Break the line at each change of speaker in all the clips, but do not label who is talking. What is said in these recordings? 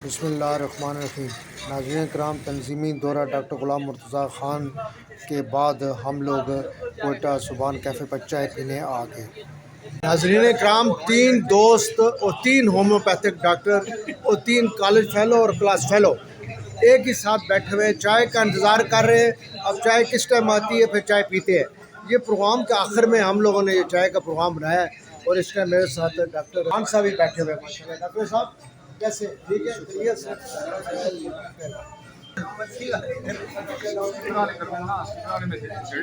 بسم اللہ الرحمن الرحیم۔ ناظرین کرام، تنظیمی دورہ ڈاکٹر غلام مرتضیٰ خان کے بعد ہم لوگ کوئٹہ سبحان کیفے پر چائے پینے آ گئے۔ ناظرین کرام، 3 دوست اور 3 ہومیوپیتھک ڈاکٹر اور 3 کالج فیلو اور کلاس فیلو ایک ہی ساتھ بیٹھے ہوئے چائے کا انتظار کر رہے ہیں۔ اب چائے کس ٹائم آتی ہے، پھر چائے پیتے ہیں۔ یہ پروگرام کے آخر میں ہم لوگوں نے یہ چائے کا پروگرام بنایا ہے، اور اس کا میرے ساتھ ڈاکٹر خان صاحب بھی بیٹھے ہوئے ہیں۔ ماشاءاللہ ڈاکٹر صاحب کیسے؟ ٹھیک ہے، خیریت سے؟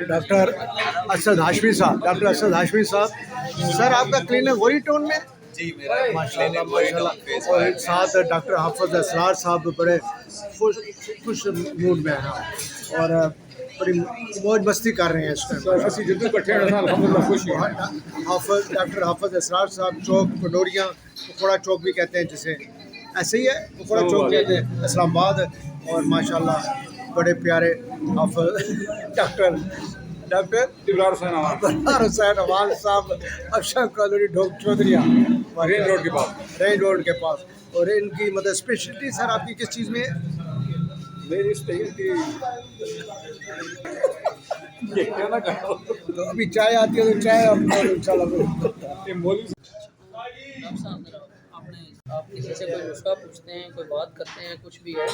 ڈاکٹر اسد ہاشمی صاحب، ڈاکٹر اسد ہاشمی صاحب، سر آپ کا کلینک غوری ٹون میں؟
جی میرا
ماشاءاللہ ماشاءاللہ۔ اور ساتھ ڈاکٹر حافظ اسرار صاحب بڑے خوش موڈ میں ہیں اور بڑی موج مستی کر رہے ہیں اس ٹائم۔ حافظ ڈاکٹر حافظ اسرار صاحب چوک پنڈوریاں، پکوڑا چوک بھی کہتے ہیں جسے، ایسے ہی ہے، پکوڑا چوک کہتے ہیں اسلام آباد۔ اور ماشاءاللہ بڑے پیارے حافظ ڈاکٹر ابرار حسین امان صاحب افشان کالونی ڈھوک چودھریاں، رین روڈ کے پاس۔ اور ان کی مطلب اسپیشلٹی سر آپ کی کس چیز میں ہے؟
میری اسپیشلٹی
تو ابھی چائے آتی ہے تو چائے
آپ کسی سے کوئی نسخہ پوچھتے ہیں، کوئی بات کرتے ہیں، کچھ بھی ہے،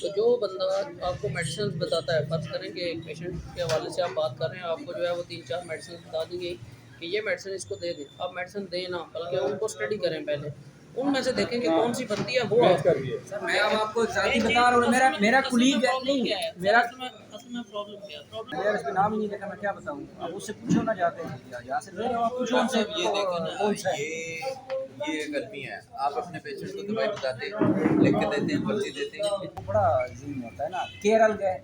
تو جو بندہ آپ کو میڈیسن بتاتا ہے، فرض کریں کہ ایک پیشنٹ کے حوالے سے آپ بات کر رہے ہیں، آپ کو جو ہے وہ 3-4 میڈیسن بتا دیں گے کہ یہ میڈیسن اس کو دے دیں۔ آپ میڈیسن دیں نا، بلکہ ان کو اسٹڈی کریں پہلے، ان میں سے دیکھیں کہ کون سی بنتی ہے وہ آپ کو۔
سر میں اب آپ کو ذاتی بتا رہا ہوں، میرا کولیگ ہے، نہیں میرا
اصل میں پرابلم کیا ہے؟
میرا اس پہ نام ہی نہیں دیکھا، میں کیا بتاؤں؟ اب اس سے پوچھو نہ جاتے ہیں یہاں سے لے رہے ہو آپ، پوچھو ان سے
یہ دیکھیں نا،
کون سا ہے۔
یہ ایک المی ہے، آپ اپنے پیشنٹ کو دوائی بتاتے ہیں، لکھ کے دیتے ہیں، پرچی دیتے ہیں۔
بڑا عظیم ہوتا ہے نا۔ کیرل گئے،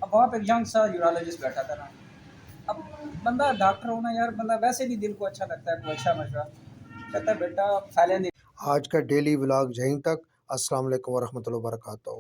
اب وہاں پہ ایک ینگ سا یورالوجسٹ بیٹھا تھا نا، اب بندہ ڈاکٹر ہونا یار، بندہ ویسے بھی دل کو اچھا لگتا ہے، کوئی اچھا مشورہ کہتا ہے بیٹا پھیلیں۔
آج کا ڈیلی ولاگ یہیں تک۔ السلام علیکم ورحمۃ اللہ وبرکاتہ۔